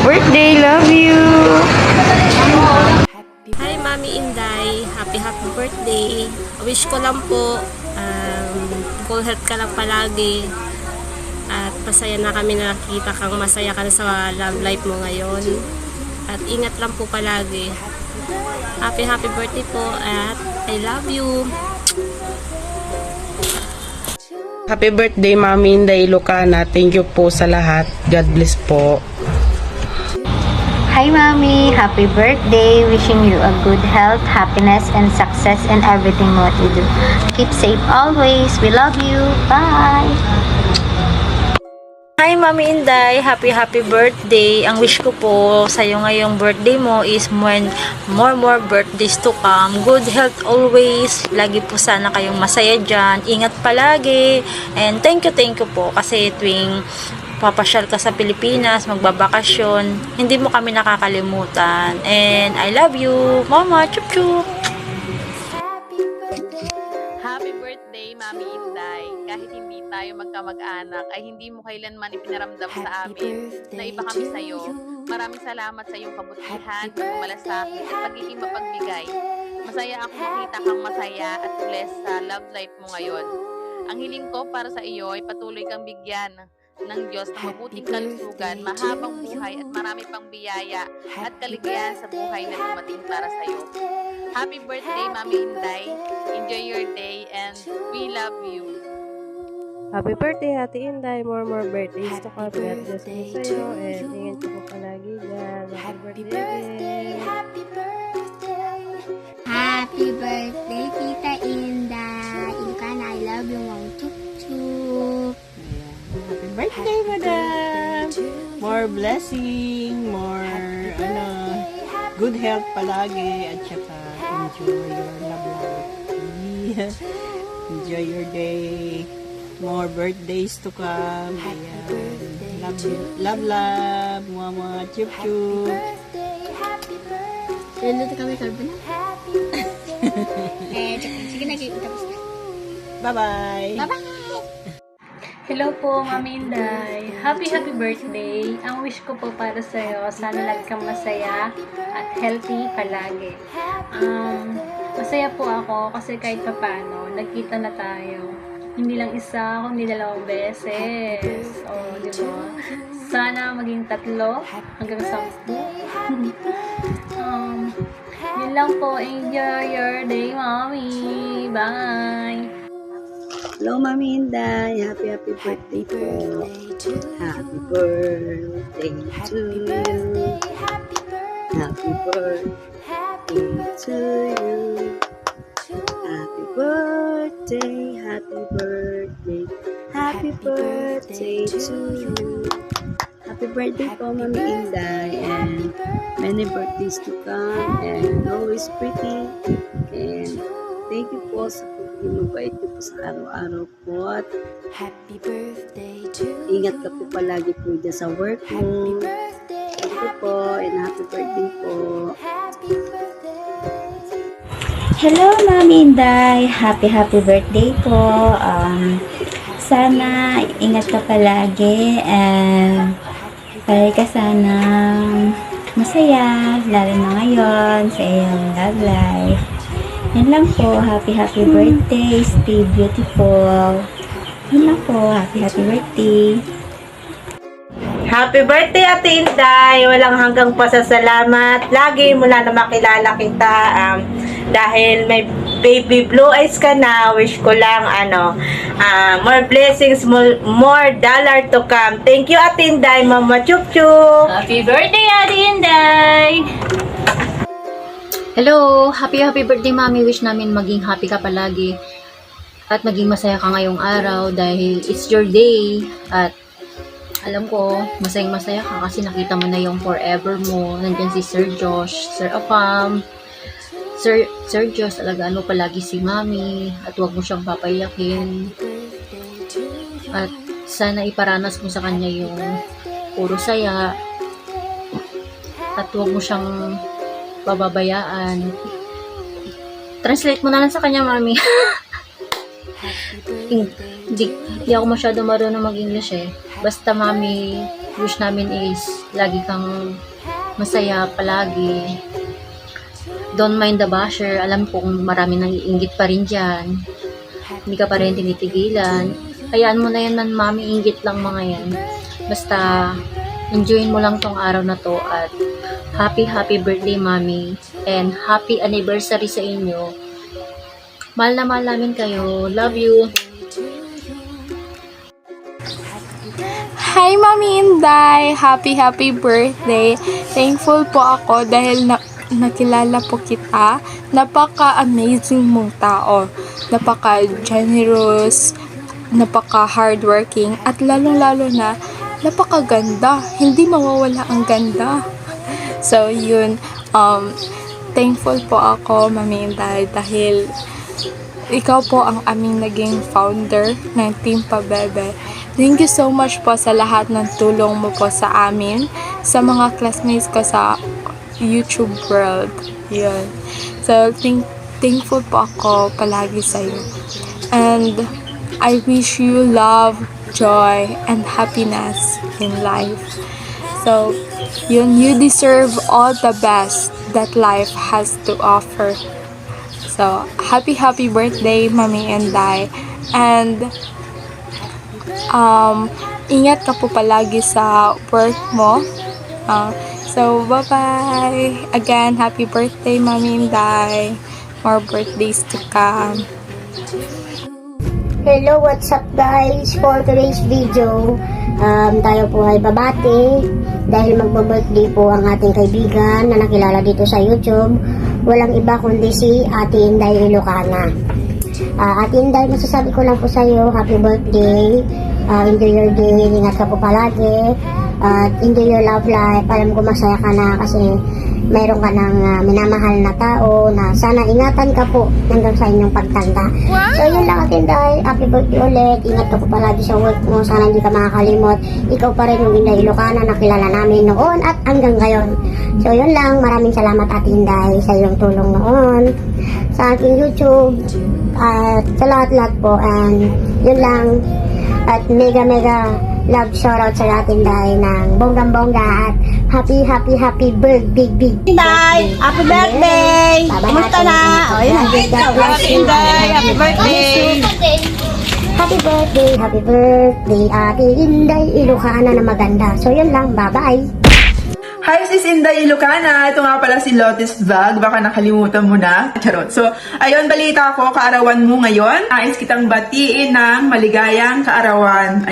birthday. Love you. Hi, Mami Inday. Happy birthday. Wish ko lang po, full health ka lang palagi. At pasaya na kami na nakita kang masaya ka na sa love life mo ngayon. At ingat lang po palagi. Happy birthday po at I love you. Happy birthday, Mami Inday Lucana. Thank you po sa lahat. God bless po. Hi, Mommy. Happy birthday. Wishing you a good health, happiness, and success in everything what you do. Keep safe always. We love you. Bye. Hi, Mami Inday. Happy birthday. Ang wish ko po sa iyo ngayong birthday mo is more birthdays to come. Good health always. Lagi po sana kayong masaya dyan. Ingat palagi. And thank you po kasi tuwing papasyal ka sa Pilipinas, magbabakasyon, hindi mo kami nakakalimutan. And I love you, Mama. Chup chup. Happy birthday, Mami Inday. Kahit hindi tayo magkamag-anak, ay hindi mo kailanman ipinaramdam sa amin na iba kami sa'yo. Maraming salamat sa iyong kabutihan, pagmamalasakit at pagiging mapagbigay. Masaya ako makita kang masaya at blessed sa love life mo ngayon. Ang hiling ko para sa iyo ay patuloy kang bigyan ng Diyos ng mabuting kalusugan, mahabang buhay at marami pang biyaya at kaligayahan sa buhay na dumating para sa iyo. Happy birthday, Mami Inday. Enjoy your day and we love you. Happy birthday, Ate Inday. More birthdays to come. God bless mo sa'yo. And ingat ko po palagi dyan. Happy birthday. Happy birthday, Tita Inday. Ilocana, I love you, Mom. Chup chup. Happy birthday, madam. More blessing, more good health palagi at saka enjoy your love life. Enjoy your day. More birthdays to come. Ayan. Love, mama, chup chup. Lalo kami carbon. Sige na, tapos na. Bye-bye. Bye-bye. Hello po, Mami Inday. Happy birthday. Ang wish ko po para sa iyo, sana lagi kang masaya at healthy palagi. Masaya po ako kasi kahit paano, nagkita na tayo. Hindi lang isa, kundi 2 beses. Di ba? Sana maging 3 hanggang 10. Yun lang po. Enjoy your day, Mommy. Bye! Hello, Mami Inday. Happy birthday po. Happy birthday to you. Happy birthday to you. Happy birthday, happy birthday. Happy birthday to you. Happy birthday po, Mami Inday. And many birthdays to come. And always pretty. And thank you po sa mabait niyo po sa araw-araw po at ingat ka po palagi po dyan sa work mo. Thank you po and happy birthday po. Hello, Mami Inday. Happy birthday po. Sana ingat ka palagi. Palagi ka sana masaya, lalo na ngayon sa iyong love life. Yan lang po. Happy birthday. Stay beautiful. Yan lang po. Happy birthday. Happy birthday, Ate Inday! Walang hanggang pasasalamat. Lagi mula na makilala kita. Dahil may baby blue eyes ka na, wish ko lang, more blessings, more dollar to come. Thank you, Ate Inday. Mama Chup Chup! Happy birthday, Ate Inday! Hello! Happy birthday, Mami. Wish namin maging happy ka palagi at maging masaya ka ngayong araw dahil it's your day at alam ko, masayang-masaya ka kasi nakita mo na yung forever mo. Nandyan si Sir Josh, Sir Afam, Sir Josh, alagaan mo palagi si Mami at huwag mo siyang papayakin. At sana iparanas mo sa kanya yung puro saya at huwag mo siyang pababayaan. Translate mo na lang sa kanya, Mami. Hindi ako masyado marunong mag-English eh. Basta, Mami, wish namin is lagi kang masaya palagi. Don't mind the basher. Alam kong marami nang iinggit pa rin dyan. Hindi ka pa rin tinitigilan. Hayaan mo na yan man, mami. Inggit lang mga yan. Basta, enjoyin mo lang tong araw na to at happy birthday, mami. And happy anniversary sa inyo. Mahal na mahal namin kayo. Love you. Hi, Mami Inday! Happy birthday! Thankful po ako dahil nakilala po kita. Napaka-amazing mong tao. Napaka-generous, napaka-hardworking, at lalong-lalo na napakaganda. Hindi mawawala ang ganda. So, yun. Thankful po ako, Mami Inday, dahil ikaw po ang aming naging founder ng Team Pabebe. Thank you so much po sa lahat ng tulong mo po sa amin, sa mga classmates ko sa YouTube world. Yun. So, thankful po ako palagi sa iyo. And I wish you love, joy, and happiness in life. So, yun, you deserve all the best that life has to offer. So, happy birthday, Mami Inday. And ingat ka po palagi sa work mo. So, bye-bye. Again, happy birthday, Mami Inday. More birthdays to come. Hello, what's up guys? For today's video, tayo po ay babati dahil magba-birthday po ang ating kaibigan na nakilala dito sa YouTube. Walang iba kundi si Ate Inday Ilocana. Ate Inday, masasabi ko lang po sa iyo, happy birthday. Enjoy your day, ingat ka po palagi. Enjoy your love life. Alam ko masaya ka na kasi mayroon ka ng minamahal na tao na sana ingatan ka po hanggang sa inyong pagtanda. So yun lang, Ate Inday, happy birthday ulit. Ingat ka po palagi sa work mo. Sana hindi ka makakalimot. Ikaw pa rin yung Inday Ilocana na kilala namin noon at hanggang ngayon. So yun lang, maraming salamat Ate Inday sa iyong tulong noon sa aking YouTube at sa lahat-lahat po. And yun lang, at mega love shoutout sa Ate Inday ng bonggang-bongga at happy birthday, big Inday, happy birthday! Kumusta na? O, yun. Happy Inday, happy birthday! Happy birthday, Ate Inday Ilocana na maganda. So yun lang, bye-bye! Hi, sis Inday Ilocana. Ito nga pala si Lotus Vlog. Baka nakalimutan mo na. Charot. So, ayun, balita ko, kaarawan mo ngayon. Nais kitang batiin ng maligayang kaarawan.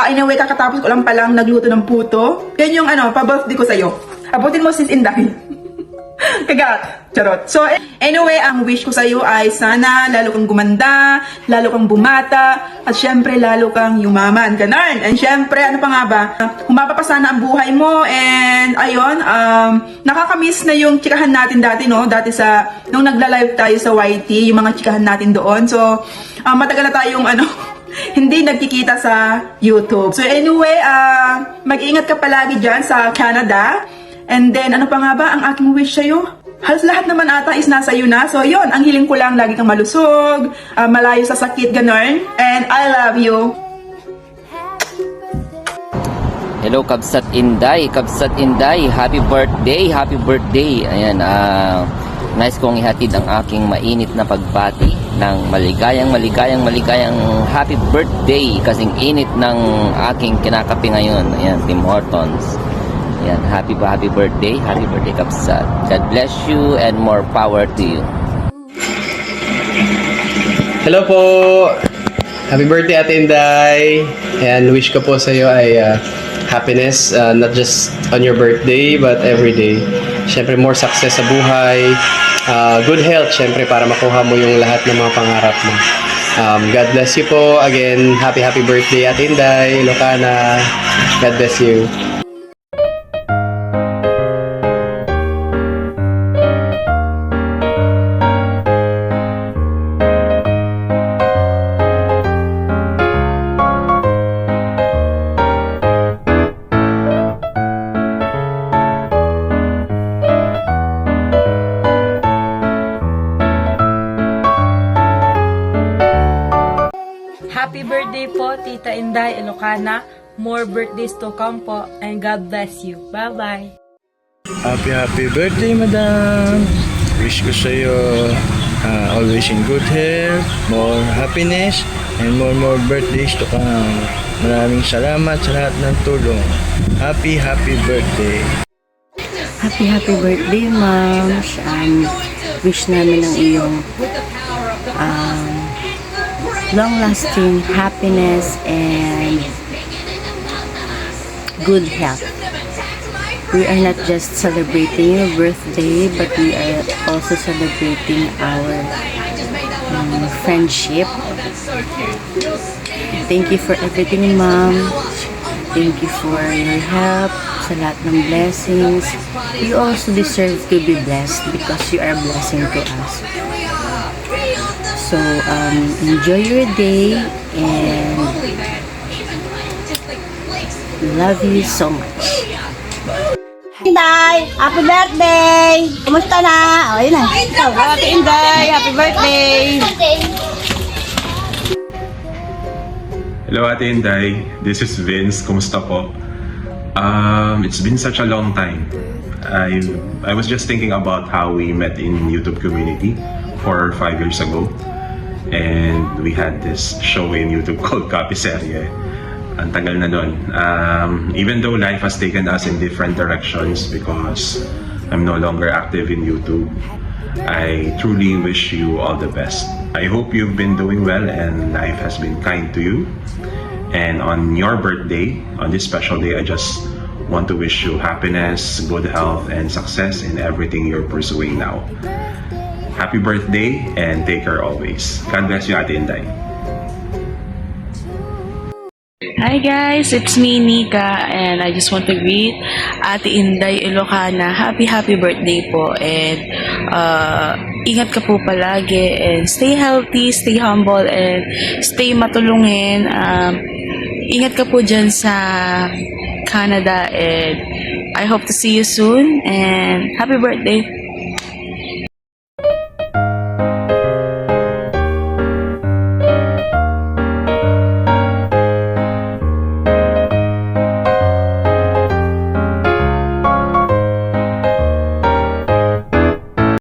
Anyway, kakatapos ko lang palang nagluto ng puto. Yan yung pa-birthday ko sa'yo. Abutin mo, sis Inday. Kagat. Charot. So, anyway, ang wish ko sa'yo ay sana lalo kang gumanda, lalo kang bumata, at syempre lalo kang yumaman. Ganun. And syempre, ano pa nga ba? Humaba pa sana ang buhay mo. And ayun, nakakamiss na yung chikahan natin dati, no? Dati nung nagla-live tayo sa YT, yung mga chikahan natin doon. So, matagal na tayong hindi nagkikita sa YouTube. So anyway, mag-ingat ka palagi dyan sa Canada. And then, ano pa nga ba ang aking wish sa'yo? Halos lahat naman ata is nasa iyo na. So, yun. Ang hiling ko lang, lagi kang malusog, malayo sa sakit, ganon. And I love you. Hello, Kabsat Inday. Kabsat Inday, happy birthday. Happy birthday. Ayan, nice kong ihatid ang aking mainit na pagbati ng maligayang happy birthday. Kasing init ng aking kinakape ngayon. Ayan, Tim Hortons. Yan, happy birthday. Happy birthday, Kapsat. God bless you and more power to you. Hello po! Happy birthday, Ate Inday! And wish ko po sa iyo ay happiness, not just on your birthday, but every day. Siyempre, more success sa buhay, good health, siyempre, para makuha mo yung lahat ng mga pangarap mo. God bless you po. Again, happy birthday, Ate Inday Ilocana. God bless you. Happy birthday po, Tita Inday Ilocana. more birthdays to come po, and God bless you. Bye-bye! Happy birthday, madam! Wish ko sa'yo always in good health, more happiness, and more birthdays to come. Maraming salamat sa lahat ng tulong. Happy birthday! Happy birthday, ma'am. Wish namin ng iyong long-lasting happiness and good health. We are not just celebrating your birthday, but we are also celebrating our friendship. Thank you for everything, ma'am. Thank you for your help, sa lahat ng blessings. You also deserve to be blessed because you are a blessing to us. So, enjoy your day and love you so much. Inday, happy birthday! Kumusta na? O, yun na. Happy Inday, happy birthday! Hello Ate Inday, this is Vince. Kumusta po? It's been such a long time. I was just thinking about how we met in YouTube community 4 or 5 years ago. And we had this show in YouTube called Copy Serye. Ang tagal na nun. Even though life has taken us in different directions because I'm no longer active in YouTube, I truly wish you all the best. I hope you've been doing well and life has been kind to you. And on your birthday, on this special day, I just want to wish you happiness, good health, and success in everything you're pursuing now. Happy birthday and take care always. God bless you, Ate Inday. Hi guys, it's me Nika and I just want to greet Ate Inday Ilocana. Happy birthday po and ingat ka po palagi and stay healthy, stay humble and stay matulungin. Ingat ka po dyan sa Canada and I hope to see you soon and happy birthday!